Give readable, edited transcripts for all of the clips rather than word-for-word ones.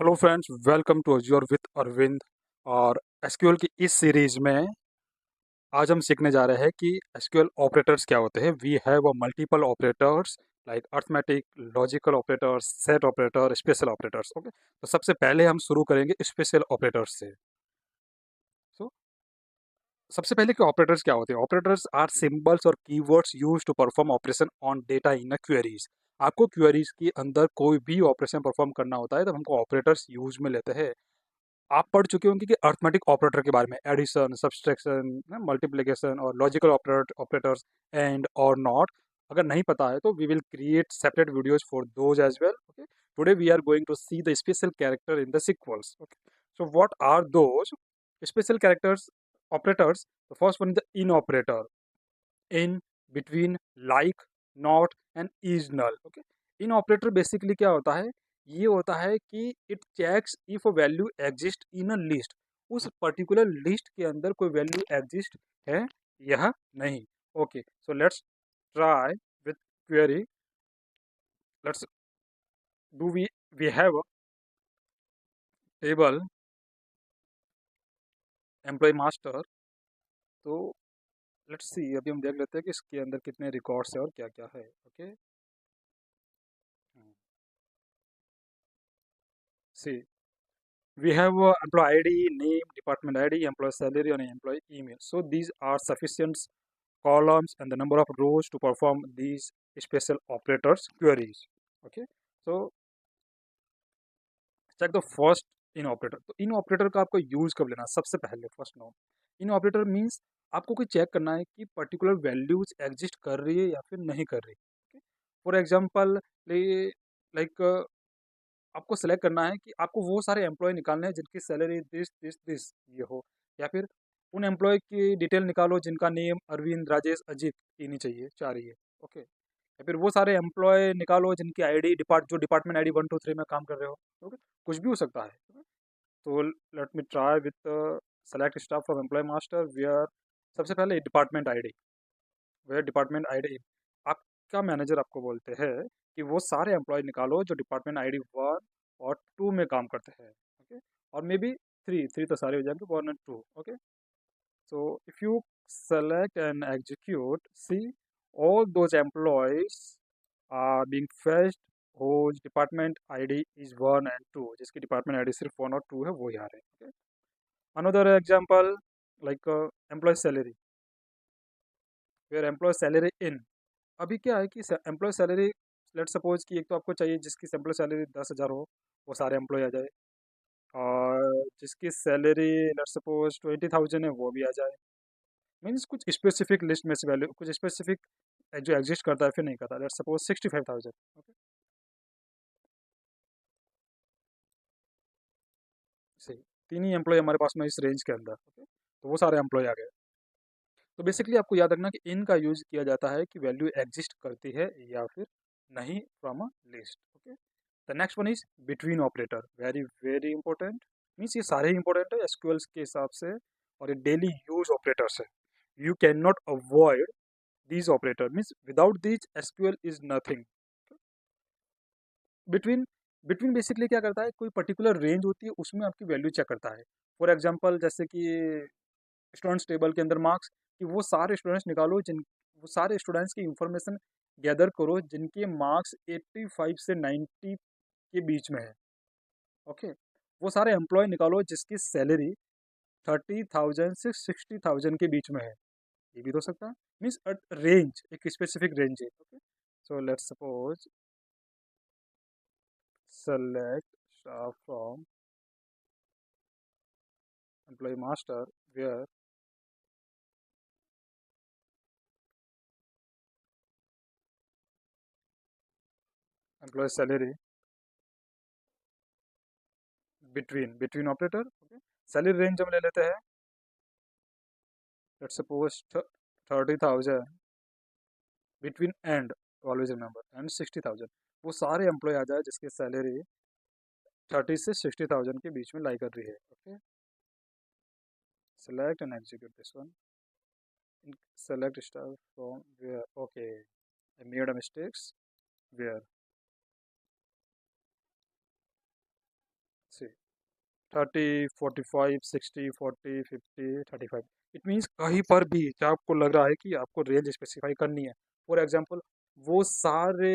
Hello friends, welcome to Azure with Arvind. और SQL की इस सीरीज में आज हम सीखने जा रहे हैं कि एसक्यूएल ऑपरेटर्स क्या होते हैं। We have a multiple operators like arithmetic, logical operators, set operator, special operators. Okay, तो सबसे पहले हम शुरू करेंगे स्पेशल ऑपरेटर्स से। सो सबसे पहले कि ऑपरेटर्स क्या होते हैं। ऑपरेटर्स आर सिंबल्स और keywords used to perform operation on data in a queries. आपको क्वेरीज के अंदर कोई भी ऑपरेशन परफॉर्म करना होता है तो हमको ऑपरेटर्स यूज में लेते हैं। आप पढ़ चुके होंगे कि अर्थमेटिक ऑपरेटर के बारे में, एडिशन, सब्सट्रैक्शन, मल्टीप्लिकेशन और लॉजिकल ऑपरेटर्स एंड और नॉट। अगर नहीं पता है तो we will create separate videos for those as well. Okay, today we are going to see the special character in the sequels. Okay, so what are those special characters operators? The first one is the in operator, in, between, like, not and is null. Okay, in operator basically क्या होता है? ये होता है कि it checks if a value exist in a list. उस particular list के अंदर कोई वैल्यू एग्जिस्ट है या नहीं। Okay, so let's try with query. Let's do we have a table employee master. तो लेट्स सी, अभी हम देख लेते हैं कि इसके अंदर कितने रिकॉर्ड्स है और क्या क्या है। Okay, see, we have employee id, name, department id, employee salary and employee email. So these are sufficient columns and the number of rows to perform these special operators queries. Okay, so check the first in operator. तो इन operator का आपको use कब लेना है? सबसे पहले first no, इन operator means आपको कोई चेक करना है कि पर्टिकुलर वैल्यूज एग्जिस्ट कर रही है या फिर नहीं कर रही। फॉर एग्जाम्पल, लाइक आपको सेलेक्ट करना है कि आपको वो सारे एम्प्लॉय निकालने हैं जिनकी सैलरी दिस दिस दिस ये हो, या फिर उन एम्प्लॉय की डिटेल निकालो जिनका नेम अरविंद, राजेश, अजीत तीन ही चाहिए, चार ही है। ओके, या फिर वो सारे एम्प्लॉय निकालो जिनकी आईडी जो डिपार्टमेंट आईडी 1 2 3 में काम कर रहे हो। ओके, कुछ भी हो सकता है। तो let me try with select staff from employ master where. सबसे पहले department ID, where department ID. आपका मैनेजर आपको बोलते हैं कि वो सारे एम्प्लॉय निकालो जो डिपार्टमेंट आईडी 1 और 2 में काम करते हैं। ओके, और मे बी थ्री थ्री तो सारे हो जाएंगे, 1 और 2। Okay, so if you select and execute, see all those employees are being fetched whose department id is 1 and 2, जिसकी department id सिर्फ 1 और 2 है वो ही आ रहे हैं। okay? Another example, like employee salary, where employee salary in। अभी क्या है कि एम्प्लॉय सैलरी, लेट सपोज कि एक तो आपको चाहिए जिसकी एम्प्लॉय सैलरी 10,000 हो, वो सारे एम्प्लॉय आ जाए। और जिसकी सैलरी लेट सपोज 20,000 है वो भी आ जाए। मीन्स कुछ स्पेसिफिक लिस्ट में से वैल्यू, कुछ स्पेसिफिक जो एग्जिस्ट करता है फिर नहीं करता। Let suppose 65,000। ओके, सही, तीन ही एम्प्लॉय हमारे पास में इस रेंज के अंदर। ओके, तो वो सारे एम्प्लॉय आ गए। तो बेसिकली आपको याद रखना कि इन का यूज किया जाता है कि वैल्यू एग्जिस्ट करती है या फिर नहीं from a list. Okay, the next one is between operator, very very important. Means ये सारे ही इंपॉर्टेंट है एसक्यूएल के हिसाब से और ये डेली यूज ऑपरेटर्स है। You can not avoid these operator, means without these SQL is nothing। Between, between basically क्या करता है, कोई पर्टिकुलर रेंज होती है उसमें आपकी वैल्यू चेक करता है। फॉर एग्जांपल, जैसे कि स्टूडेंट्स टेबल के अंदर मार्क्स, कि वो सारे स्टूडेंट्स निकालो जिन, वो सारे स्टूडेंट्स की इंफॉर्मेशन गैदर करो जिनके मार्क्स 85 से 90 के बीच में है। ओके, वो सारे एम्प्लॉय निकालो जिसकी सैलरी 30,000 से 60,000 के बीच में है। ये भी तो हो सकता है। मीन्स रेंज, एक स्पेसिफिक रेंज है। Okay, so let's suppose select staff from employee master where employee salary between operator। okay? Salary range हम ले लेते हैं, let's suppose 30,000 between and, always remember and 60,000। वो सारे एम्प्लॉय आ जाए जिसकी सैलरी 30 से 60,000 के बीच में लाई कर रही है। Okay, select and execute this one। select staff from where, okay, I made a mistakes, where see 30, 45, 60, 40, 50, 35। It means कहीं पर भी जहाँ आपको लग रहा है कि आपको रेंज स्पेसिफाई करनी है, फॉर एग्जांपल वो सारे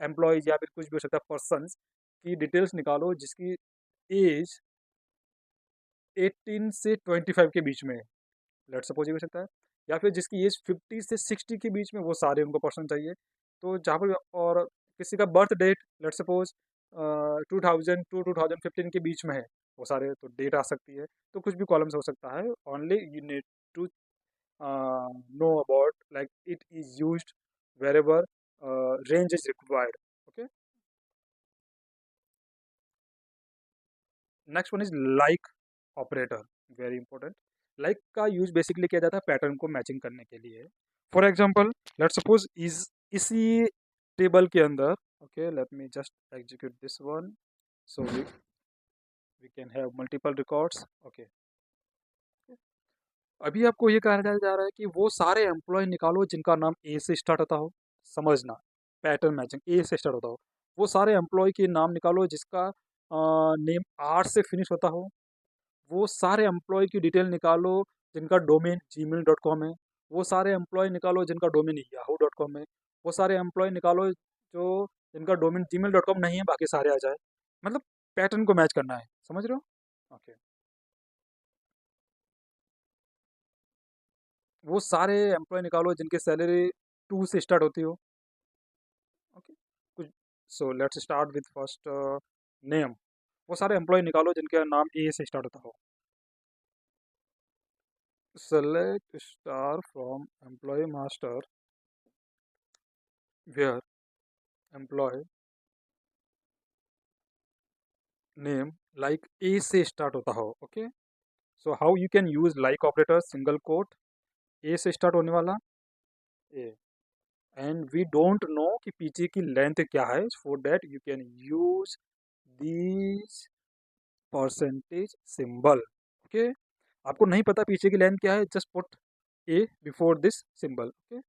एम्प्लॉयज या फिर कुछ भी हो सकता है पर्सन्स की डिटेल्स निकालो जिसकी एज 18 से 25 के बीच में है, लेट सपोज ये हो सकता है, या फिर जिसकी एज 50 से 60 के बीच में, वो सारे उनको पर्सन चाहिए। तो जहाँ पर और किसी का birth date let suppose 2000 to 2015 के बीच में है, वो सारे तो डेट आ सकती है। तो कुछ भी कॉलम्स हो सकता है, only you need to know about like it is used wherever range is required. Okay, next one is like operator, very important. Like का यूज बेसिकली किया जाता है पैटर्न को मैचिंग करने के लिए। For example let suppose is इसी टेबल के अंदर, okay let me just execute this one, so we can have multiple records. Okay, अभी आपको ये कहा जा रहा है कि वो सारे एम्प्लॉय निकालो जिनका नाम ए से स्टार्ट होता हो। समझना, पैटर्न मैचिंग ए से स्टार्ट होता हो। वो सारे एम्प्लॉय के नाम निकालो जिसका नेम आर से फिनिश होता हो। वो सारे एम्प्लॉय की डिटेल निकालो जिनका डोमेन gmail.com है। वो सारे एम्प्लॉय निकालो जिनका डोमेन yahoo.com है। वो सारे एम्प्लॉय निकालो जो जिनका डोमेन gmail.com नहीं है, बाकी सारे आ जाए। मतलब पैटर्न को मैच करना है, समझ रहे हो? ओके, वो सारे एम्प्लॉय निकालो जिनकी सैलरी 2 से स्टार्ट होती हो। ओके, कुछ so let's start with first name. वो सारे एम्प्लॉय निकालो जिनका नाम ए से स्टार्ट होता हो। Select star from employ master where employ name like A से स्टार्ट होता हो। Okay, so how you can use like operator, single quote, A से स्टार्ट होने वाला A, and we don't know कि पीछे की लेंथ क्या है, for that you can use this percentage symbol. Okay, आपको नहीं पता पीछे की लेंथ क्या है, just put A before this symbol. Okay,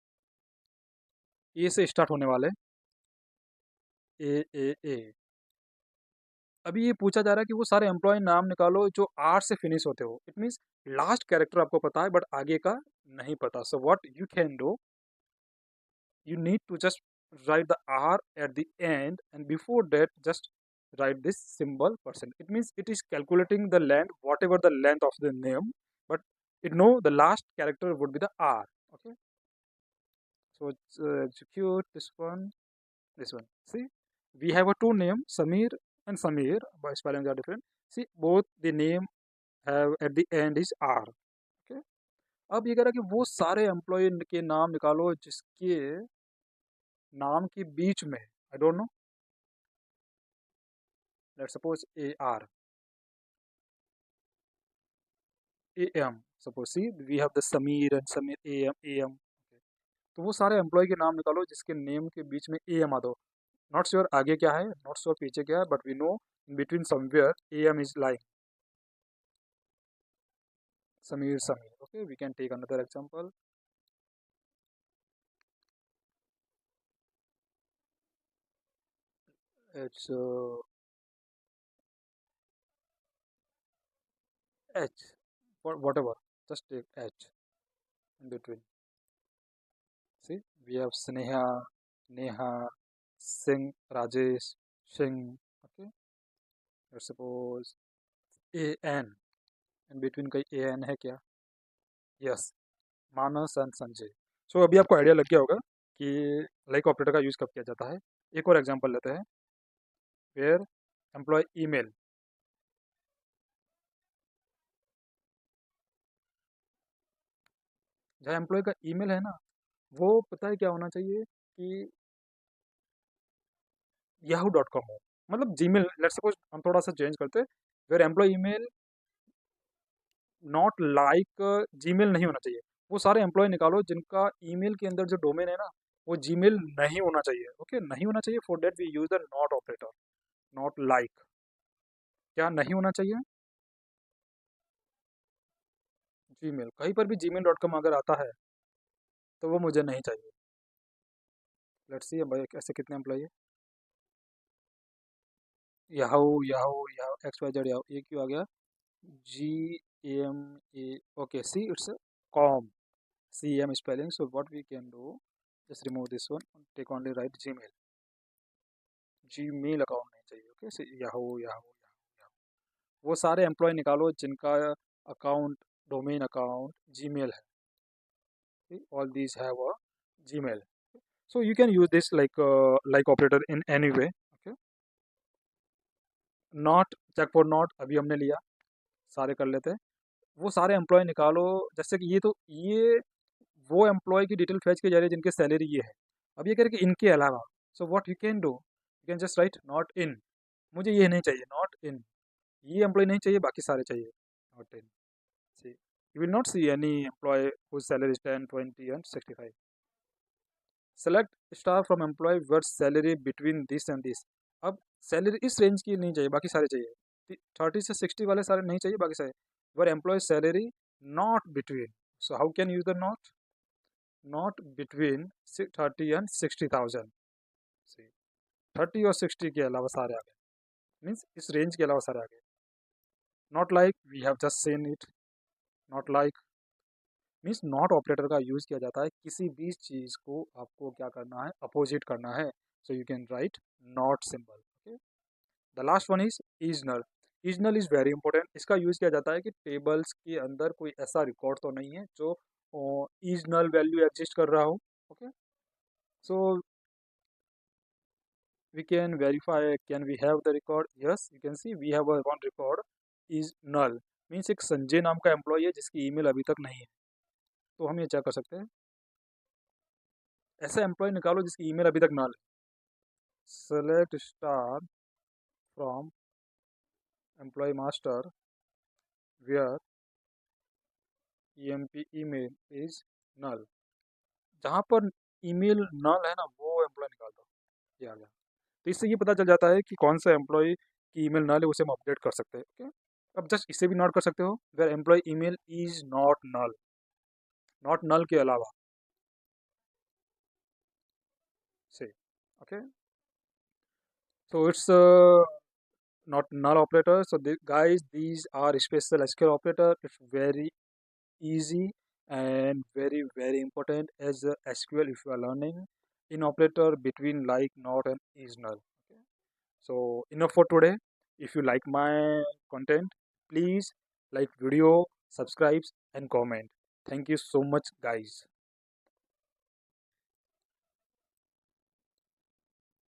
A से स्टार्ट होने वाले ए। अभी ये पूछा जा रहा है कि वो सारे एम्प्लॉय नाम निकालो जो आर से फिनिश होते हो। इट मीन्स लास्ट कैरेक्टर आपको पता है बट आगे का नहीं पता। So what you can do, you need to just write the r at the end, and before that just write this symbol percent. It means it is calculating the length, whatever the length of the name, but it know the last character would be the r. Okay, so execute this one. See, we have a two name, Samir and Samir, but spellings are different. See, both the name have at the end is r. Okay, अब ये कह रहा है कि वो सारे employ के नाम निकालो जिसके नाम के बीच में, I don't know, let's suppose AR, AM, suppose see we have the Samir and Samir AM. Okay. तो वो सारे एम्प्लॉय के नाम निकालो जिसके नेम के बीच में AM आ दो। नॉट श्योर आगे क्या है, नॉट श्योर पीछे क्या है, but we know in between somewhere AM is like Samir Samir। Okay, we can take another example. It's H, whatever, just take H in between. See, we have Sneha, Neha, Singh, Rajesh, Singh। Okay, let's suppose AN, in between कहीं AN है क्या? Yes, Manas and Sanjay. So अभी आपको idea लग गया होगा कि like operator का यूज़ कब किया जाता है। एक और एग्जांपल लेते हैं, वेयर एम्प्लॉय ईमेल, जहाँ एम्प्लॉय का ईमेल है ना, वो पता है क्या होना चाहिए कि yahoo.com हो। मतलब जीमेल, लेट्स सपोज हम थोड़ा सा चेंज करते हैं, where employee email not like Gmail नहीं होना चाहिए। वो सारे एम्प्लॉय निकालो जिनका ईमेल के अंदर जो डोमेन है ना, वो जीमेल नहीं होना चाहिए। ओके, नहीं होना चाहिए, for that we use the not operator. Not like, क्या नहीं होना चाहिए? जीमेल, कहीं पर भी gmail.com अगर आता है तो वो मुझे नहीं चाहिए। लेट्स सी भाई ऐसे कितने एम्प्लॉय है, Yahoo Yahoo Yahoo XYZ Yahoo, ये क्यों आ गया? GMA, okay, see it's a com, CM spelling. So what we can do, just remove this one, take only write Gmail. Gmail account नहीं चाहिए, okay, Yahoo Yahoo Yahoo, वो सारे employ निकालो जिनका account, domain account Gmail है. All these have a Gmail. So you can use this like operator in any way. Okay. Not, check for not अभी हमने लिया, सारे कर लेते हैं. वो सारे एम्प्लॉय निकालो. जैसे कि ये वो एम्प्लॉय की डिटेल फैच की जा रही है जिनकी सैलरी ये है. अब ये कह रहे कि इनके अलावा, so what you can do, you can just right not in. मुझे ये नहीं चाहिए, नॉट इन. ये एम्प्लॉय नहीं चाहिए, बाकी सारे चाहिए, not in. See, you will not see any employee whose salary is 10, 20 and 65. Select star from employee where salary between this and this. अब सैलरी इस रेंज की नहीं चाहिए, बाकी सारे चाहिए. 30 से 60 वाले सारे नहीं चाहिए, बाकी सारे. Where employ salary not between, so how can use the not between 30 and 60,000. 30 और 60 के अलावा सारे आ गए, मीन्स इस रेंज के अलावा सारे आ गए. Not like we have just seen it. Not like means not operator का यूज किया जाता है किसी भी चीज को आपको क्या करना है, अपोजिट करना है. So you can write not symbol. Okay. The last one is null. Is null is very important. इसका यूज किया जाता है कि टेबल्स के अंदर कोई ऐसा रिकॉर्ड तो नहीं है जो इज नल वैल्यू एग्जिस्ट कर रहा हो. Okay. So we can verify, can we have the record? Yes, you can see we have a one record is null. Means एक संजय नाम का एम्प्लॉय है जिसकी ईमेल अभी तक नहीं है, तो हम ये चेक कर सकते हैं. ऐसा एम्प्लॉय निकालो जिसकी ईमेल अभी तक null है. Select star from employ master where EMP email is null. जहाँ पर ईमेल null है ना, वो एम्प्लॉय निकाल दो. ये आ गया. तो इससे ये पता चल जाता है कि कौन सा एम्प्लॉय की ईमेल नल है, उसे हम अपडेट कर सकते हैं. ओके. अब जस्ट इसे भी नोट कर सकते हो, where employee email is not null, not null के अलावा से. ओके. So it's not null operator. So guys, these are special SQL operator. It's very easy and very important as SQL if you are learning in operator between like, not and is null. Okay. So enough for today. If you like my content, please like video, subscribe and comment. Thank you so much guys.